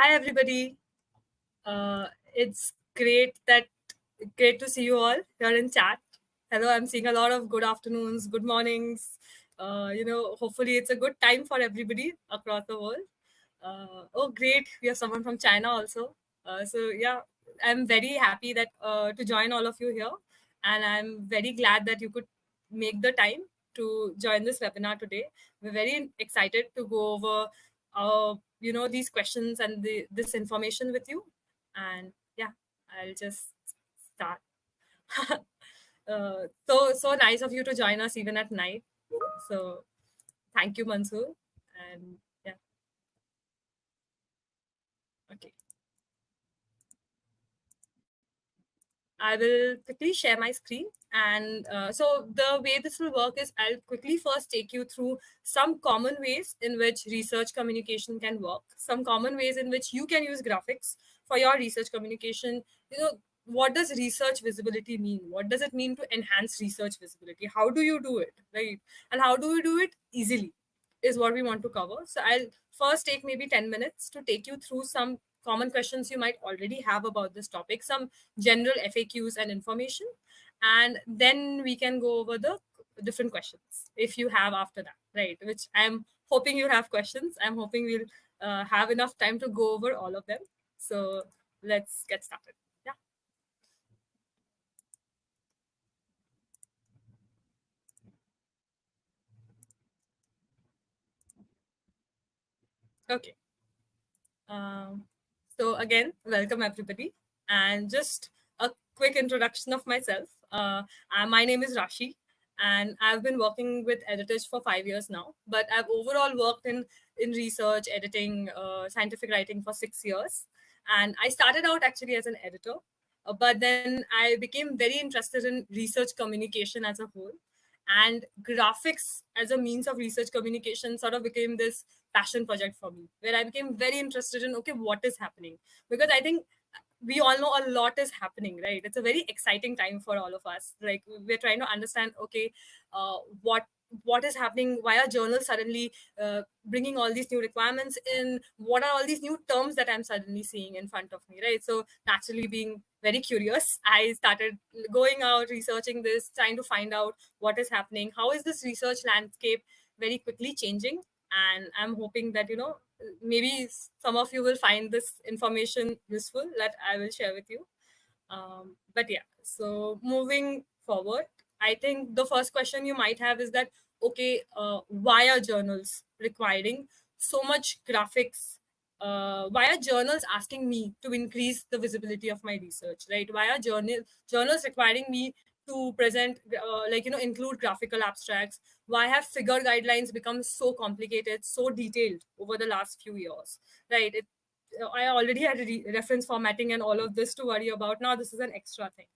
Hi, everybody. It's great to see you all here in chat. Hello, I'm seeing a lot of good afternoons, good mornings. Hopefully it's a good time for everybody across the world. Oh, great. We have someone from China also. So I'm very happy that to join all of you here. And I'm very glad that you could make the time to join this webinar today. We're very excited to go over these questions and this information with you. And yeah, I'll just start. So nice of you to join us even at night. So thank you, Mansoor. And yeah, okay. I will quickly share my screen. And so the way this will work is I'll quickly first take you through some common ways in which research communication can work, some common ways in which you can use graphics for your research communication. What does research visibility mean? What does it mean to enhance research visibility? How do you do it, right? And how do we do it easily is what we want to cover. So I'll first take maybe 10 minutes to take you through some common questions you might already have about this topic, some general FAQs and information, and then we can go over the different questions if you have after that, right? Which I'm hoping you have questions. I'm hoping we'll have enough time to go over all of them. So let's get started. Yeah. Okay. Um, so again, welcome everybody, and just a quick introduction of myself. My name is Rashi, and I've been working with editors for 5 years now. But I've overall worked in research, editing, scientific writing for 6 years, and I started out actually as an editor, but then I became very interested in research communication as a whole, and graphics as a means of research communication sort of became this passion project for me, where I became very interested in, okay, what is happening? Because I think we all know a lot is happening, right? It's a very exciting time for all of us. Like, we're trying to understand, okay, what is happening? Why are journals suddenly bringing all these new requirements in? What are all these new terms that I'm suddenly seeing in front of me, right? So naturally, being very curious, I started going out, researching this, trying to find out what is happening, how is this research landscape very quickly changing. And I'm hoping that maybe some of you will find this information useful that I will share with you. But yeah, so moving forward, I think the first question you might have is that, okay, why are journals requiring so much graphics? Why are journals asking me to increase the visibility of my research, right? Why are journals requiring me to present, include graphical abstracts? Why have figure guidelines become so complicated, so detailed over the last few years, right? I already had reference formatting and all of this to worry about. Now this is an extra thing.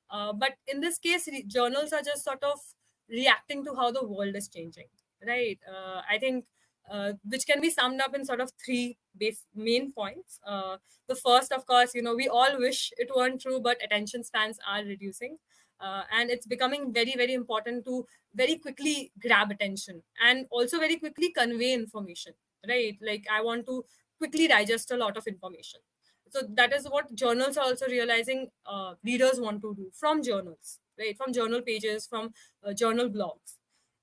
But in this case, journals are just sort of reacting to how the world is changing, right? I think which can be summed up in sort of three main points. The first, of course, we all wish it weren't true, but attention spans are reducing. And it's becoming very, very important to very quickly grab attention and also very quickly convey information, right? Like, I want to quickly digest a lot of information. So that is what journals are also realizing readers want to do from journals, right? From journal pages, from journal blogs.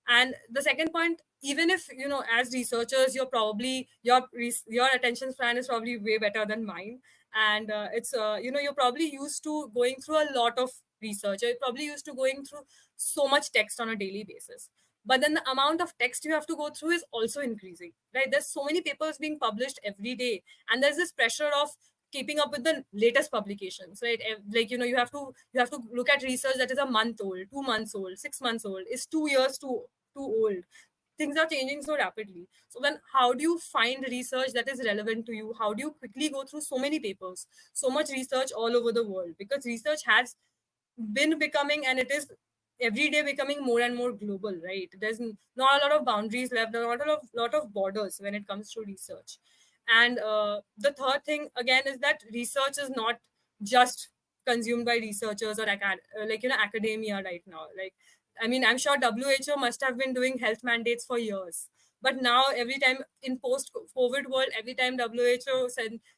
And the second point, even if as researchers, you're probably your attention span is probably way better than mine, and it's you're probably used to going through a lot of research. You're probably used to going through so much text on a daily basis, but then the amount of text you have to go through is also increasing, right? There's so many papers being published every day, and there's this pressure of keeping up with the latest publications, right? Like, you have to look at research that is a month old, 2 months old, 6 months old, is 2 years too old. Things are changing so rapidly. So then how do you find research that is relevant to you? How do you quickly go through so many papers, so much research all over the world? Because research has been becoming, and it is every day becoming more and more global, right? There's not a lot of boundaries left, there are not a lot of borders when it comes to research. And the third thing again is that research is not just consumed by researchers or academia right now. Like, I mean, I'm sure WHO must have been doing health mandates for years. But now every time in post COVID world, every time WHO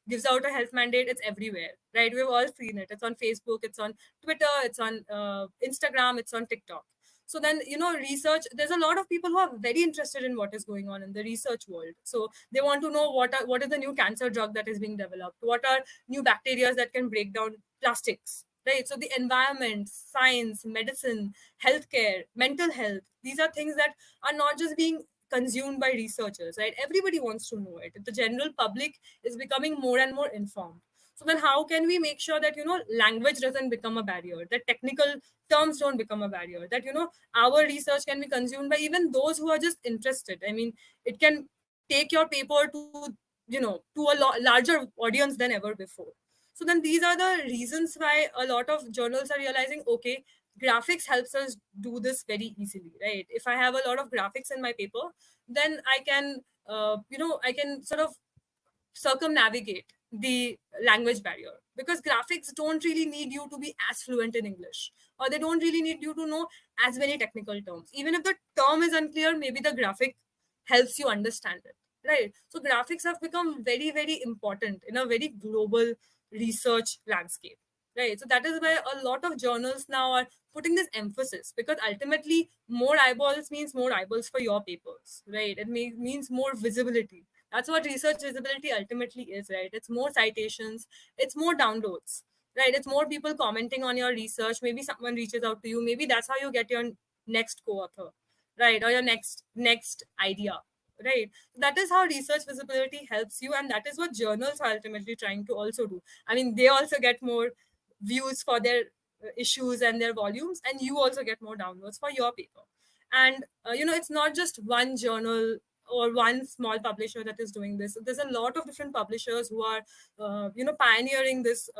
gives out a health mandate, it's everywhere, right? We've all seen it. It's on Facebook, it's on Twitter, it's on Instagram, it's on TikTok. So then, research, there's a lot of people who are very interested in what is going on in the research world. So they want to know what is the new cancer drug that is being developed, what are new bacteria that can break down plastics, right? So the environment, science, medicine, healthcare, mental health, these are things that are not just being consumed by researchers, right? Everybody wants to know it. The general public is becoming more and more informed. So then how can we make sure that, language doesn't become a barrier, that technical terms don't become a barrier, that, our research can be consumed by even those who are just interested. I mean, it can take your paper to a larger audience than ever before. So then these are the reasons why a lot of journals are realizing, okay, graphics helps us do this very easily, right? If I have a lot of graphics in my paper, then I can I can sort of circumnavigate the language barrier, because graphics don't really need you to be as fluent in English, or they don't really need you to know as many technical terms. Even if the term is unclear, maybe the graphic helps you understand it, right? So graphics have become very, very important in a very global research landscape, right? So that is why a lot of journals now are putting this emphasis, because ultimately more eyeballs means more eyeballs for your papers, right? It means more visibility. That's what research visibility ultimately is, right? It's more citations, it's more downloads, right? It's more people commenting on your research. Maybe someone reaches out to you. Maybe that's how you get your next co-author, right? Or your next idea, right? That is how research visibility helps you, and that is what journals are ultimately trying to also do. I mean, they also get more views for their issues and their volumes, and you also get more downloads for your paper. And it's not just one journal or one small publisher that is doing this. There's a lot of different publishers who are pioneering this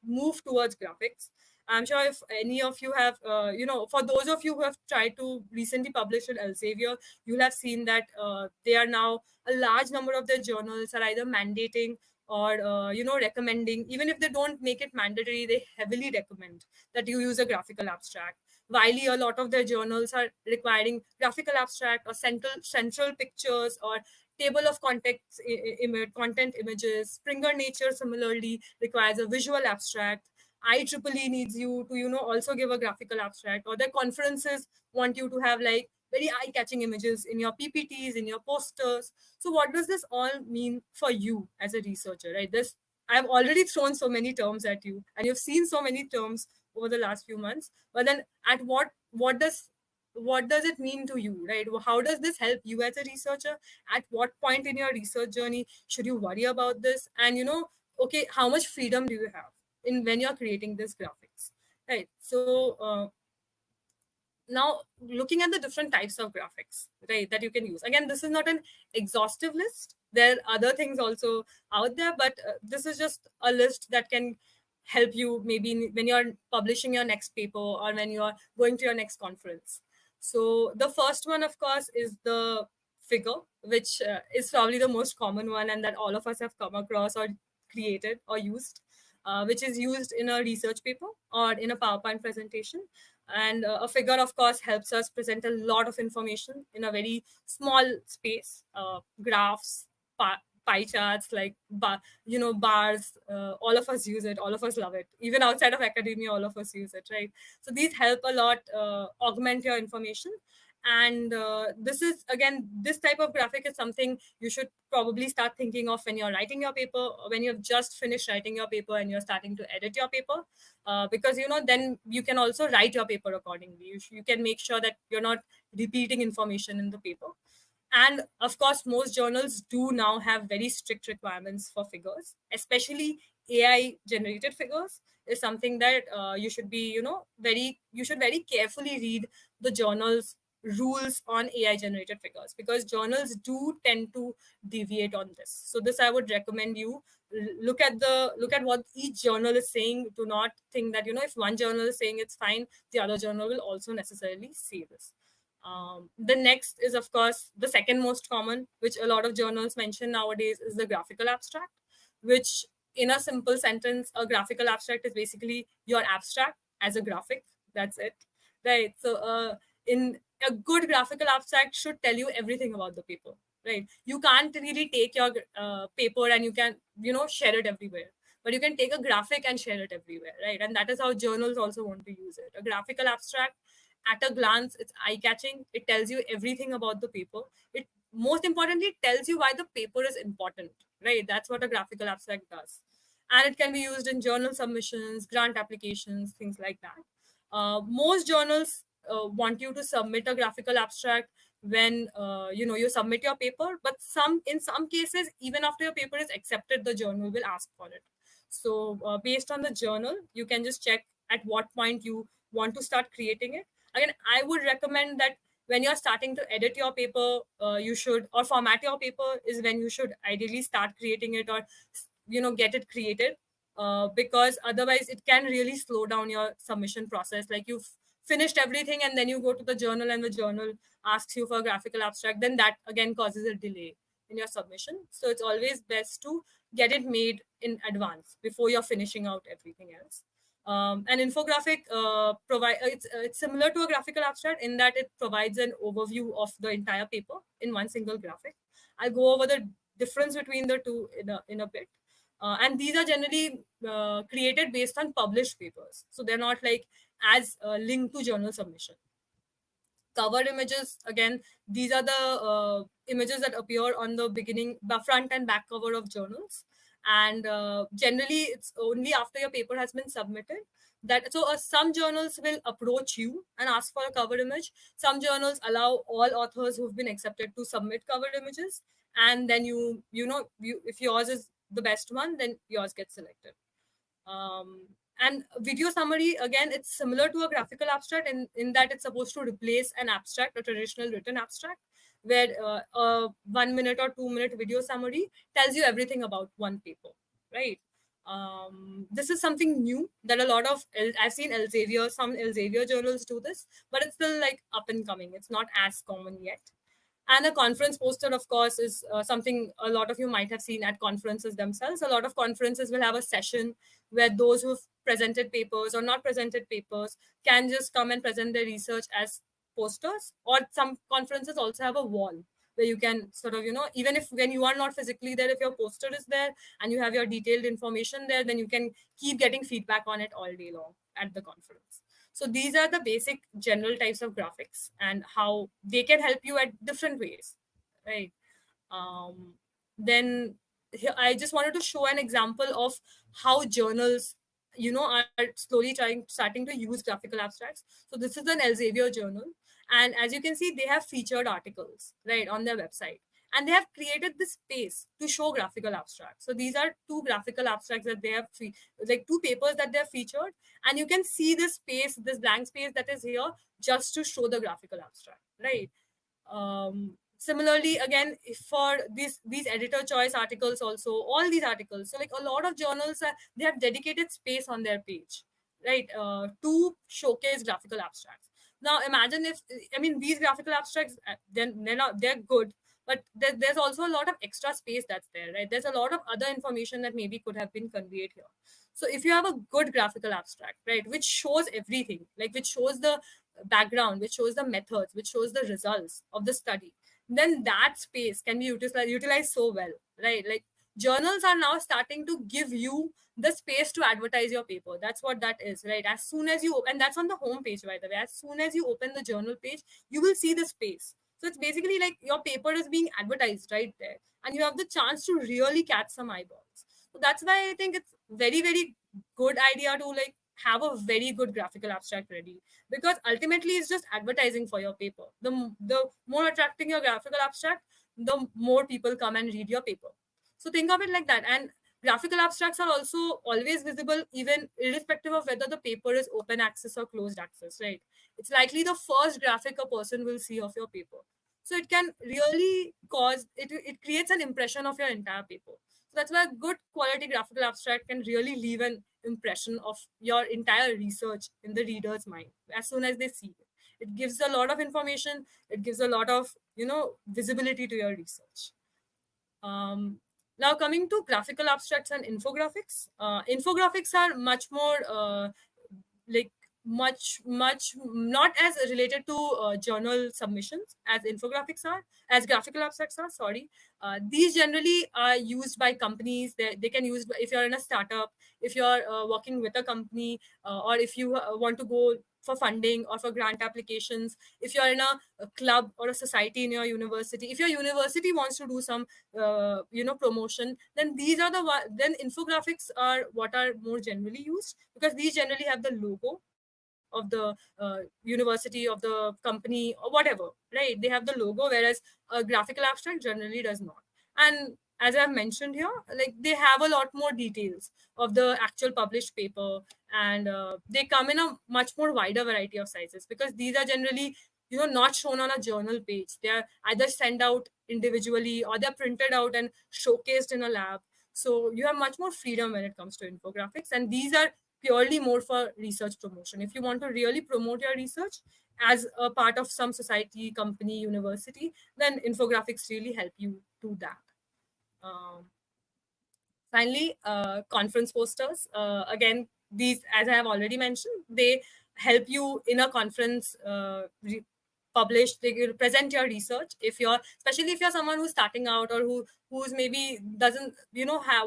move towards graphics. I'm sure if any of you have for those of you who have tried to recently publish in Elsevier, you'll have seen that they are now, a large number of their journals are either mandating or recommending. Even if they don't make it mandatory, they heavily recommend that you use a graphical abstract. While a lot of their journals are requiring graphical abstract or central pictures or table of context content images. Springer Nature similarly requires a visual abstract. IEEE needs you to also give a graphical abstract, or their conferences want you to have like very eye-catching images in your PPTs, in your posters. So what does this all mean for you as a researcher, right? This, I've already thrown so many terms at you, and you've seen so many terms over the last few months. But then, at what does it mean to you, right? How does this help you as a researcher? At what point in your research journey should you worry about this? And okay, how much freedom do you have in when you're creating this graphics, right? So now, looking at the different types of graphics, right, that you can use. Again, this is not an exhaustive list. There are other things also out there, but this is just a list that can help you maybe when you're publishing your next paper or when you're going to your next conference. So the first one, of course, is the figure, which is probably the most common one and that all of us have come across or created or used, which is used in a research paper or in a PowerPoint presentation. And a figure, of course, helps us present a lot of information in a very small space. Graphs, pie charts, like bars. All of us use it. All of us love it. Even outside of academia, all of us use it, right? So these help a lot augment your information. And this is, again, this type of graphic is something you should probably start thinking of when you're writing your paper, or when you've just finished writing your paper and you're starting to edit your paper. Because then you can also write your paper accordingly. You can make sure that you're not repeating information in the paper. And of course, most journals do now have very strict requirements for figures, especially AI generated figures is something that you should be, you should very carefully read the journal's rules on AI generated figures, because journals do tend to deviate on this. So this, I would recommend you look at what each journal is saying. Do not think that if one journal is saying it's fine, the other journal will also necessarily say this. The next is, of course, the second most common, which a lot of journals mention nowadays, is the graphical abstract, which, in a simple sentence, a graphical abstract is basically your abstract as a graphic. That's it, right? So in a good graphical abstract should tell you everything about the paper, right? You can't really take your paper and you can, share it everywhere, but you can take a graphic and share it everywhere, right? And that is how journals also want to use it. A graphical abstract, at a glance, it's eye catching. It tells you everything about the paper. It, most importantly, it tells you why the paper is important, right? That's what a graphical abstract does. And it can be used in journal submissions, grant applications, things like that. Most journals want you to submit a graphical abstract when you submit your paper, but in some cases, even after your paper is accepted, the journal will ask for it. So based on the journal, you can just check at what point you want to start creating it. Again, I would recommend that when you're starting to edit your paper, you should, or format your paper, is when you should ideally start creating it, or get it created, because otherwise it can really slow down your submission process. Like, you've finished everything and then you go to the journal and the journal asks you for a graphical abstract, then that again causes a delay in your submission. So it's always best to get it made in advance before you're finishing out everything else. An infographic it's similar to a graphical abstract in that it provides an overview of the entire paper in one single graphic. I'll go over the difference between the two in a bit. And these are generally created based on published papers, so they're not like as linked to journal submission. Cover images, again, these are the images that appear on the beginning, the front and back cover of journals. And generally it's only after your paper has been submitted that, so some journals will approach you and ask for a cover image. Some journals allow all authors who've been accepted to submit cover images, and then if yours is the best one, then yours gets selected. And video summary, again, it's similar to a graphical abstract in that it's supposed to replace an abstract, a traditional written abstract, where a 1 minute or 2 minute video summary tells you everything about one paper, right? This is something new that a lot of I've seen Elsevier, some Elsevier journals do this, but it's still like up and coming. It's not as common yet. And a conference poster, of course, is something a lot of you might have seen at conferences themselves. A lot of conferences will have a session where those who've presented papers or not presented papers can just come and present their research as posters. Or some conferences also have a wall where you can sort of, even if when you are not physically there, if your poster is there and you have your detailed information there, then you can keep getting feedback on it all day long at the conference. So these are the basic general types of graphics and how they can help you at different ways, right? Then here, I just wanted to show an example of how journals, are slowly starting to use graphical abstracts. So this is an Elsevier journal, and as you can see, they have featured articles right on their website, and they have created this space to show graphical abstracts. So these are two graphical abstracts that they have like two papers that they have featured, and you can see this space, this blank space that is here, just to show the graphical abstract, right? Similarly, again, for these editor choice articles, also all these articles, so like a lot of journals they have dedicated space on their page, right, to showcase graphical abstracts. Now imagine if, I mean, these graphical abstracts, then they're good, but there's also a lot of extra space that's there, right? There's a lot of other information that maybe could have been conveyed here. So if you have a good graphical abstract, right, which shows everything, like which shows the background, which shows the methods, which shows the results of the study, then that space can be utilized so well, right? Like, journals are now starting to give you the space to advertise your paper. That's what that is, right? As soon as you, and that's on the home page, by the way, as soon as you open the journal page, you will see the space. So it's basically like your paper is being advertised right there, and you have the chance to really catch some eyeballs. So that's why I think it's very, very good idea to like have a very good graphical abstract ready, because ultimately it's just advertising for your paper. The more attracting your graphical abstract, the more people come and read your paper. So think of it like that. And graphical abstracts are also always visible, even irrespective of whether the paper is open access or closed access, right? It's likely the first graphic a person will see of your paper. So it can really cause it creates an impression of your entire paper. So that's why a good quality graphical abstract can really leave an impression of your entire research in the reader's mind as soon as they see it. It gives a lot of information. It gives a lot of, visibility to your research. Now coming to graphical abstracts and infographics. Infographics are much more like much not as related to journal submissions as infographics are, as graphical abstracts are, sorry. These generally are used by companies. They can use if you're in a startup, if you're working with a company, or if you want to go for funding or for grant applications, if you're in a club or a society in your university, if your university wants to do some promotion, then these are then infographics are what are more generally used, because these generally have the logo of the university, of the company, or whatever, right? They have the logo, whereas a graphical abstract generally does not. And as I've mentioned here, like, they have a lot more details of the actual published paper, and they come in a much more wider variety of sizes, because these are generally not shown on a journal page. They are either sent out individually, or they're printed out and showcased in a lab. So you have much more freedom when it comes to infographics, and these are purely more for research promotion. If you want to really promote your research as a part of some society, company, university, then infographics really help you do that. um, Finally, conference posters. Again, these, as I have already mentioned, they help you in a conference, publish. They will present your research. If you're, especially if you're someone who's starting out, or who's maybe doesn't,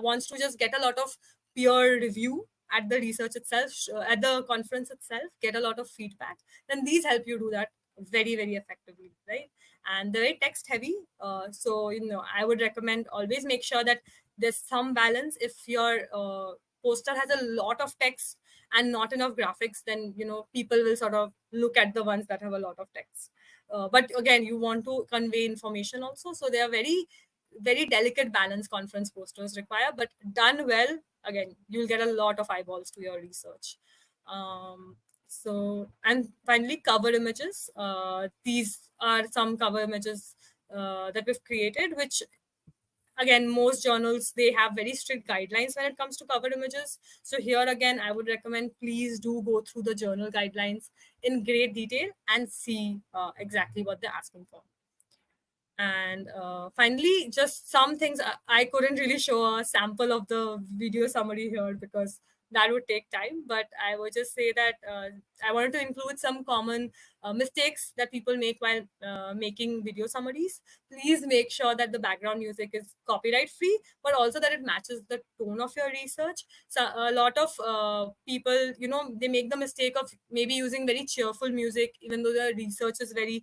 wants to just get a lot of peer review at the research itself, at the conference itself, get a lot of feedback, then these help you do that very, very effectively, right? And they're very text heavy. So, I would recommend always make sure that there's some balance. If your poster has a lot of text and not enough graphics, then people will sort of look at the ones that have a lot of text. But again, you want to convey information also, so they are very, very delicate balance conference posters require, but done well, again, you'll get a lot of eyeballs to your research. And finally, cover images. These are some cover images that we've created, which, again, most journals, they have very strict guidelines when it comes to cover images. So here again, I would recommend, please do go through the journal guidelines in great detail and see exactly what they're asking for. And finally, just some things. I couldn't really show a sample of the video summary here because that would take time, but I would just say that I wanted to include some common mistakes that people make while making video summaries. Please make sure that the background music is copyright free, but also that it matches the tone of your research. So a lot of people, they make the mistake of maybe using very cheerful music, even though the research is very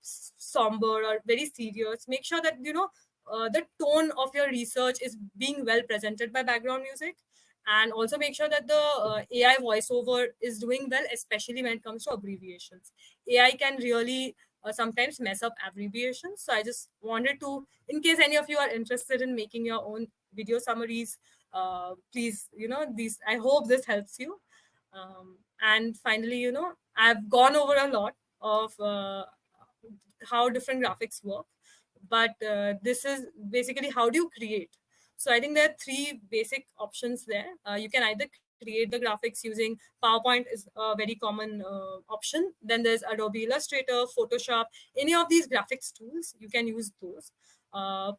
somber or very serious. Make sure that the tone of your research is being well presented by background music, and also make sure that the AI voiceover is doing well, especially when it comes to abbreviations. AI can really sometimes mess up abbreviations. So I just wanted to, in case any of you are interested in making your own video summaries, please, these, I hope this helps you. And finally, I've gone over a lot of how different graphics work, but this is basically how do you create. So I think there are three basic options there. You can either create the graphics using PowerPoint, is a very common option. Then there's Adobe Illustrator, Photoshop, any of these graphics tools, you can use those.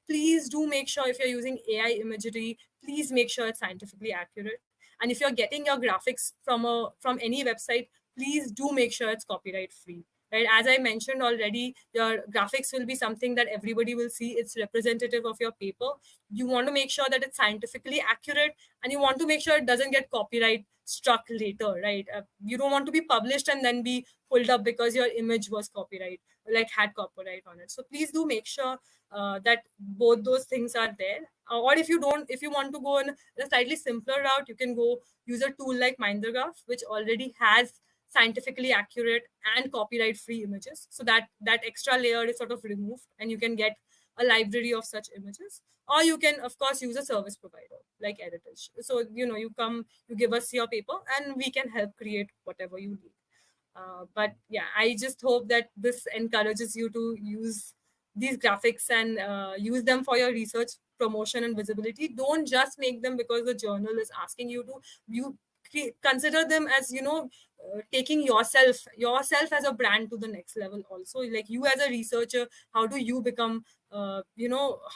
Please do make sure, if you're using AI imagery, please make sure it's scientifically accurate. And if you're getting your graphics from any website, please do make sure it's copyright free. Right, as I mentioned already, your graphics will be something that everybody will see. It's representative of your paper. You want to make sure that it's scientifically accurate, and you want to make sure it doesn't get copyright struck later, right? You don't want to be published and then be pulled up because your image was copyright, like had copyright on it. So please do make sure that both those things are there. Or if you don't, if you want to go in a slightly simpler route, you can go use a tool like Mindergraph, which already has scientifically accurate and copyright free images, so that that extra layer is sort of removed, and you can get a library of such images. Or you can, of course, use a service provider like Advertise. So you come, you give us your paper, and we can help create whatever you need. But yeah, I just hope that this encourages you to use these graphics and use them for your research promotion and visibility. Don't just make them because the journal is asking you to. You consider them as taking yourself as a brand to the next level also. Like, you as a researcher, how do you become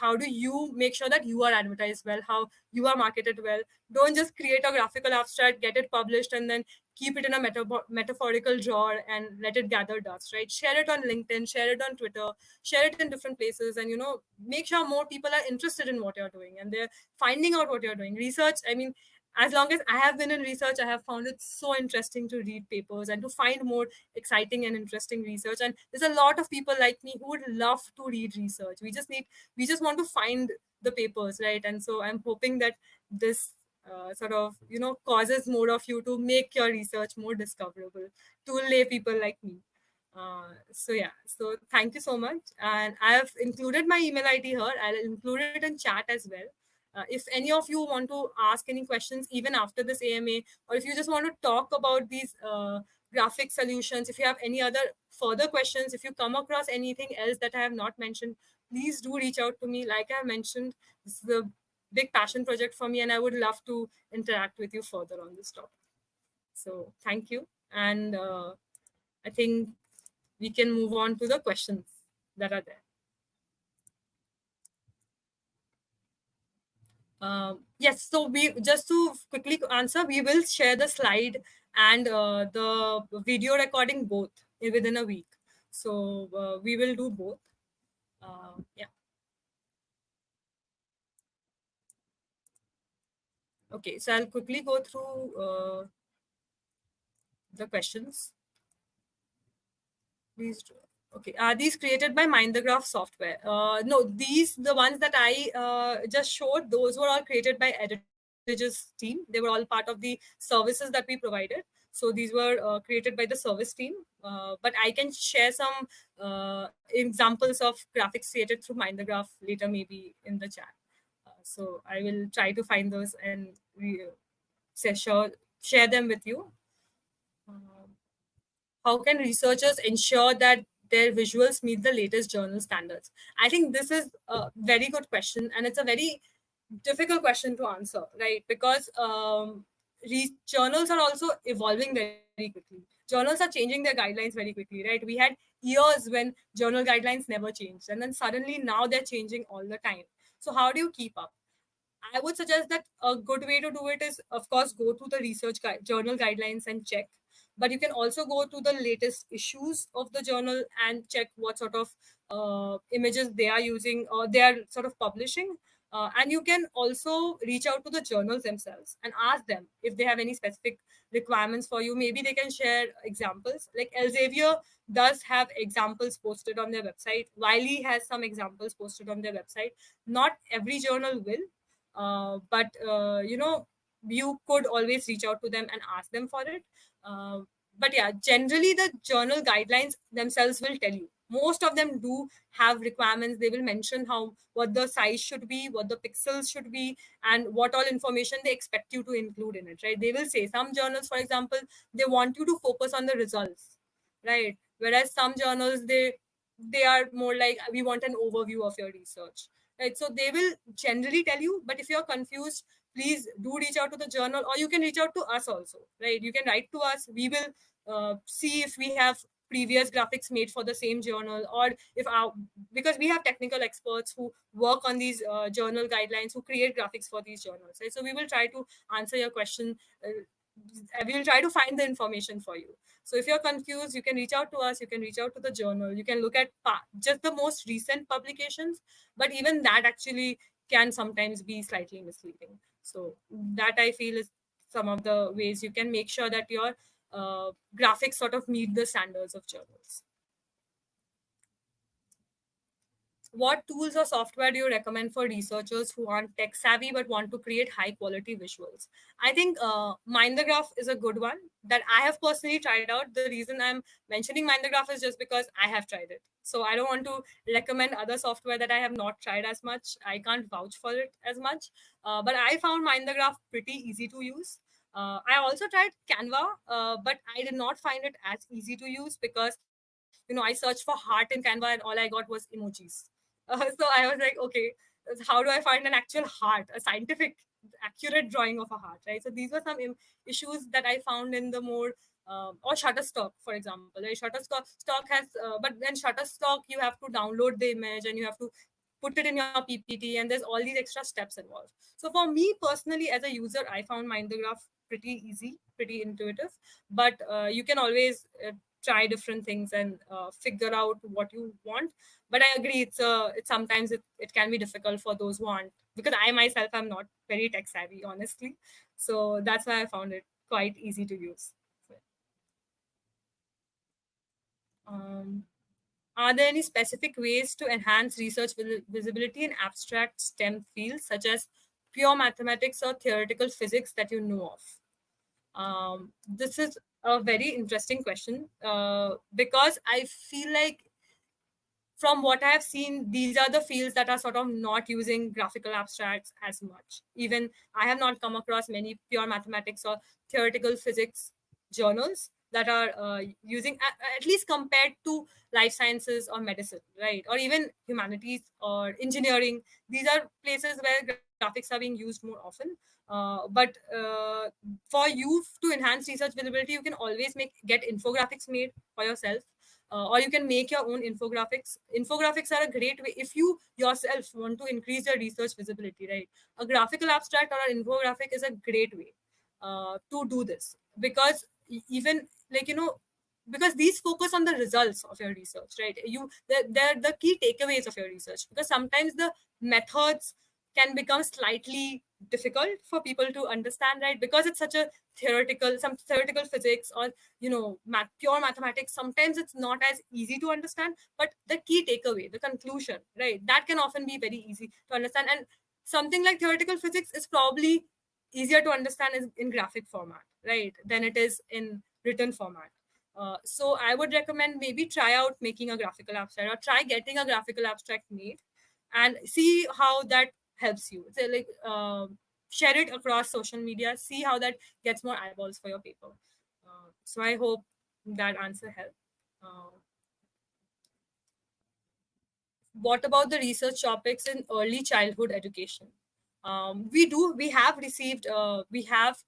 how do you make sure that you are advertised well, how you are marketed well. Don't just create a graphical abstract, get it published, and then keep it in a metaphorical drawer and let it gather dust, right? Share it on LinkedIn, share it on Twitter, share it in different places, and make sure more people are interested in what you're doing and they're finding out what you're doing. Research, I mean, as long as I have been in research, I have found it so interesting to read papers and to find more exciting and interesting research. And there's a lot of people like me who would love to read research. We just want to find the papers, right? And so I'm hoping that this sort of causes more of you to make your research more discoverable to lay people like me. So yeah, so thank you so much, and I have included my email ID here. I'll include it in chat as well. If any of you want to ask any questions even after this AMA, or if you just want to talk about these graphic solutions, if you have any other further questions, if you come across anything else that I have not mentioned, please do reach out to me. Like I mentioned, this is a big passion project for me, and I would love to interact with you further on this topic. So thank you, and I think we can move on to the questions that are there. Yes, so we just to quickly answer, we will share the slide and the video recording both within a week. So we will do both. Yeah. Okay, so I'll quickly go through the questions. Please do. Okay, are these created by Mind the Graph software? No, the ones that I just showed, those were all created by Advertise's team. They were all part of the services that we provided. So these were created by the service team. But I can share some examples of graphics created through Mind the Graph later, maybe in the chat. So I will try to find those and share them with you. How can researchers ensure that their visuals meet the latest journal standards? I think this is a very good question, and it's a very difficult question to answer, right? Because journals are also evolving very quickly. Journals are changing their guidelines very quickly, right? We had years when journal guidelines never changed, and then suddenly now they're changing all the time. So how do you keep up? I would suggest that a good way to do it is, of course, go to the journal guidelines and check. But you can also go to the latest issues of the journal and check what sort of images they are using or they are sort of publishing. And you can also reach out to the journals themselves and ask them if they have any specific requirements for you. Maybe they can share examples. Like Elsevier does have examples posted on their website. Wiley has some examples posted on their website. Not every journal will, but you could always reach out to them and ask them for it. But yeah, generally the journal guidelines themselves will tell you. Most of them do have requirements. They will mention what the size should be, what the pixels should be, and what all information they expect you to include in it, right? They will say some journals, for example, they want you to focus on the results, right? Whereas some journals, they are more like, we want an overview of your research, right? So they will generally tell you, but if you're confused, please do reach out to the journal, or you can reach out to us also, right? You can write to us. We will see if we have previous graphics made for the same journal, or if our because we have technical experts who work on these journal guidelines, who create graphics for these journals, right? So we will try to answer your question. We will try to find the information for you. So if you're confused, you can reach out to us, you can reach out to the journal, you can look at just the most recent publications, but even that actually can sometimes be slightly misleading. So that I feel is some of the ways you can make sure that your graphics sort of meet the standards of journals. What tools or software do you recommend for researchers who aren't tech savvy but want to create high quality visuals? I think Mind the Graph is a good one that I have personally tried out. The reason I'm mentioning Mind the Graph is just because I have tried it. So I don't want to recommend other software that I have not tried as much. I can't vouch for it as much. But I found Mind the Graph pretty easy to use. I also tried Canva, but I did not find it as easy to use because, I searched for heart in Canva and all I got was emojis. So I was like, okay, how do I find an actual heart, a scientific, accurate drawing of a heart, right? So these were some issues that I found in the more, or Shutterstock, for example. Right? Shutterstock stock has, but then Shutterstock, you have to download the image and you have to put it in your PPT, and there's all these extra steps involved. So for me personally, as a user, I found Mind the Graph pretty easy, pretty intuitive. But you can always try different things and figure out what you want. But I agree, it's sometimes it can be difficult for those who aren't, because I myself am not very tech savvy, honestly. So that's why I found it quite easy to use. Um, are there any specific ways to enhance research visibility in abstract STEM fields, such as pure mathematics or theoretical physics, that you know of? This is a very interesting question, because I feel like, from what I have seen, these are the fields that are sort of not using graphical abstracts as much. Even I have not come across many pure mathematics or theoretical physics journals that are using, at least compared to life sciences or medicine, right? Or even humanities or engineering. These are places where graphics are being used more often. But for you to enhance research visibility, you can always get infographics made for yourself, or you can make your own infographics. Infographics are a great way if you yourself want to increase your research visibility, right? A graphical abstract or an infographic is a great way to do this, because even, like, because these focus on the results of your research, right? They're the key takeaways of your research, because sometimes the methods can become slightly difficult for people to understand, right? Because it's such a some theoretical physics, or pure mathematics, sometimes it's not as easy to understand. But the key takeaway, the conclusion, right, that can often be very easy to understand. And something like theoretical physics is probably easier to understand in graphic format, right, than it is in written format. So I would recommend maybe try out making a graphical abstract, or try getting a graphical abstract made, and see how that helps you. So, like, share it across social media, see how that gets more eyeballs for your paper. So I hope that answer helped. Uh, what about the research topics in early childhood education? We have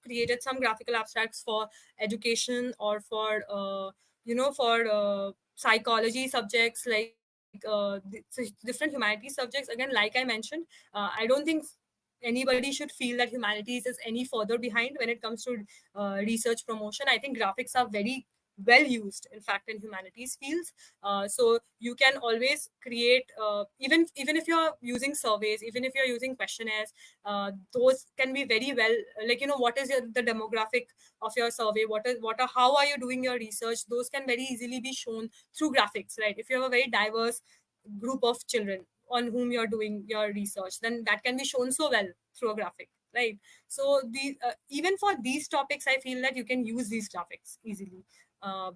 created some graphical abstracts for education, or for psychology subjects, like different humanities subjects. Again, like I mentioned, I don't think anybody should feel that humanities is any further behind when it comes to research promotion. I think graphics are very well used, in fact, in humanities fields. So you can always create, even if you're using surveys, even if you're using questionnaires, those can be very well, like, what is the demographic of your survey, how are you doing your research, those can very easily be shown through graphics, right? If you have a very diverse group of children on whom you're doing your research, then that can be shown so well through a graphic, right? So even for these topics, I feel that you can use these graphics easily.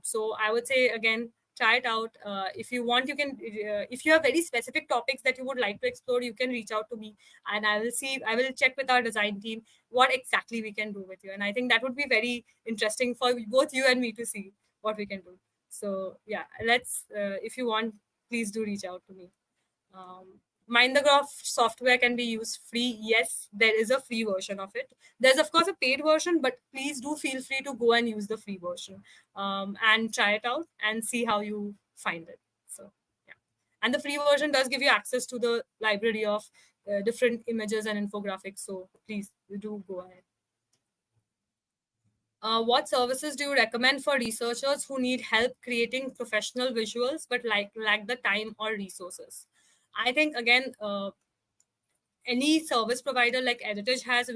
So I would say, again, try it out. If you want, you can, if you have very specific topics that you would like to explore, you can reach out to me, and I will check with our design team what exactly we can do with you. And I think that would be very interesting for both you and me to see what we can do. So yeah, let's, if you want, please do reach out to me. Mind the Graph software can be used free. Yes, there is a free version of it. There's, of course, a paid version, but please do feel free to go and use the free version, and try it out and see how you find it. So, yeah. And the free version does give you access to the library of different images and infographics. So, please do go ahead. What services do you recommend for researchers who need help creating professional visuals but lack the time or resources? I think, again, any service provider like Advertise has,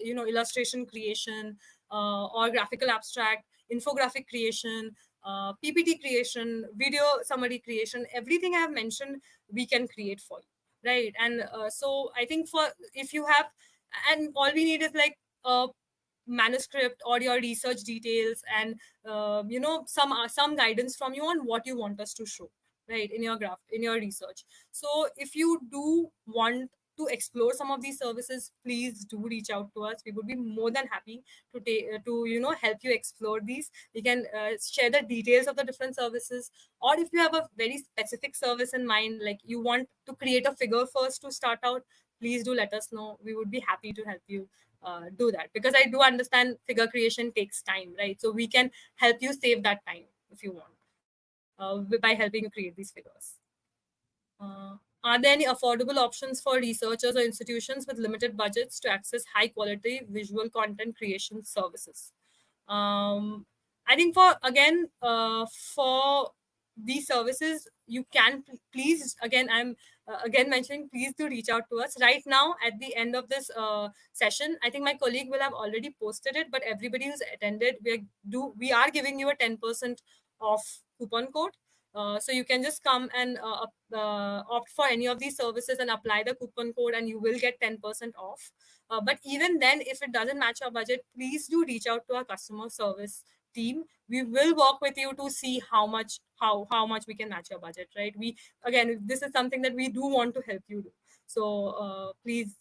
illustration creation, or graphical abstract, infographic creation, PPT creation, video summary creation. Everything I have mentioned, we can create for you, right? And so I think, for if you have, and all we need is like a manuscript or your research details, and some guidance from you on what you want us to show, right, in your research. So if you do want to explore some of these services, please do reach out to us. We would be more than happy to help you explore these. We can share the details of the different services, or if you have a very specific service in mind, like you want to create a figure first to start out, please do let us know. We would be happy to help you do that, because I do understand figure creation takes time, right? So we can help you save that time if you want, by helping you create these figures. Are there any affordable options for researchers or institutions with limited budgets to access high quality visual content creation services? Um, I think for these services, you can please, again, I'm again mentioning, please do reach out to us right now at the end of this session. I think my colleague will have already posted it, but everybody who's attended, we are giving you a 10% off coupon code. So you can just come and opt for any of these services and apply the coupon code, and you will get 10% off. But even then, if it doesn't match our budget, please do reach out to our customer service team. We will work with you to see how much we can match your budget. Right? Again, this is something that we do want to help you do. So please,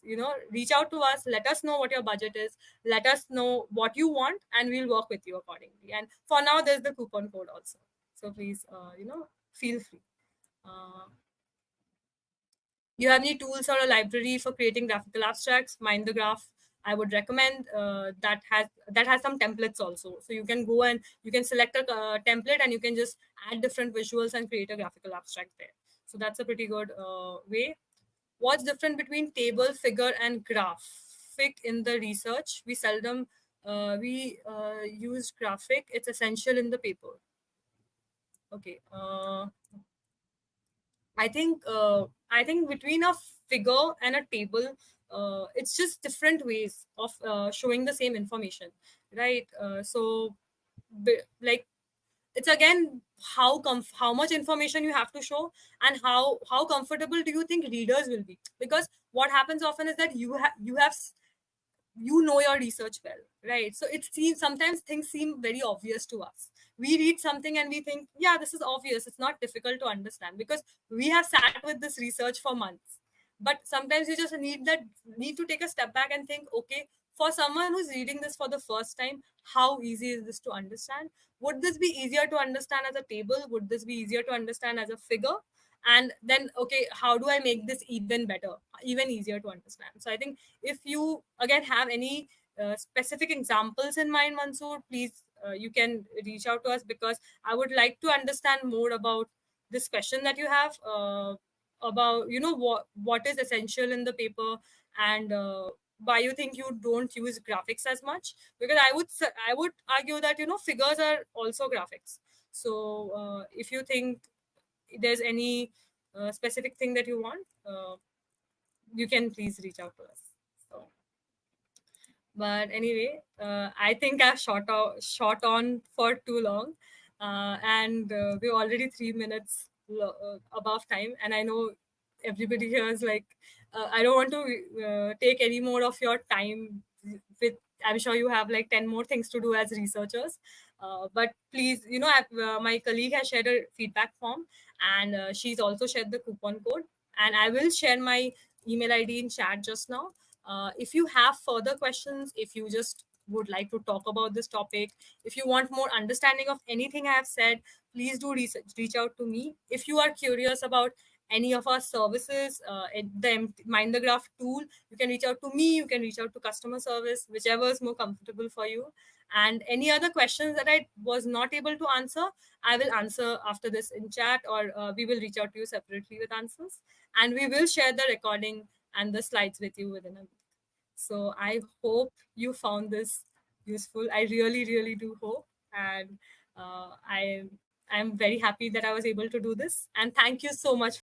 reach out to us. Let us know what your budget is. Let us know what you want, and we'll work with you accordingly. And for now, there's the coupon code also. So please, feel free. Uh, you have any tools or a library for creating graphical abstracts? Mind the Graph, I would recommend. That has some templates also, so you can go and you can select a template, and you can just add different visuals and create a graphical abstract there. So that's a pretty good way. What's different between table, figure, and graphic in the research? We use graphic. It's essential in the paper. Okay. I think between a figure and a table, it's just different ways of showing the same information, right? Like, it's again how much information you have to show, and how comfortable do you think readers will be? Because what happens often is that you know your research well, right? So it seems sometimes things seem very obvious to us. We read something and we think, yeah, this is obvious, it's not difficult to understand, because we have sat with this research for months. But sometimes you just need to take a step back and think, okay, for someone who's reading this for the first time, how easy is this to understand? Would this be easier to understand as a table? Would this be easier to understand as a figure? And then, okay, how do I make this even better, even easier to understand? So I think, if you again have any specific examples in mind, Mansoor, please, you can reach out to us, because I would like to understand more about this question that you have, about what is essential in the paper, and why you think you don't use graphics as much. Because I would argue that figures are also graphics. So if you think there's any specific thing that you want, you can please reach out to us. So, but anyway, I think I've shot on for too long, and we're already 3 minutes above time, and I know everybody here is like, I don't want to take any more of your time. With I'm sure you have like 10 more things to do as researchers, but please, my colleague has shared a feedback form, and she's also shared the coupon code, and I will share my email ID in chat just now. If you have further questions, if you just would like to talk about this topic, if you want more understanding of anything I have said, please do reach out to me. If you are curious about any of our services, Mind the Graph tool, you can reach out to me, you can reach out to customer service, whichever is more comfortable for you. And any other questions that I was not able to answer, I will answer after this in chat, or we will reach out to you separately with answers. And we will share the recording and the slides with you within a week. So I hope you found this useful. I really, really do hope. And I'm very happy that I was able to do this. And thank you so much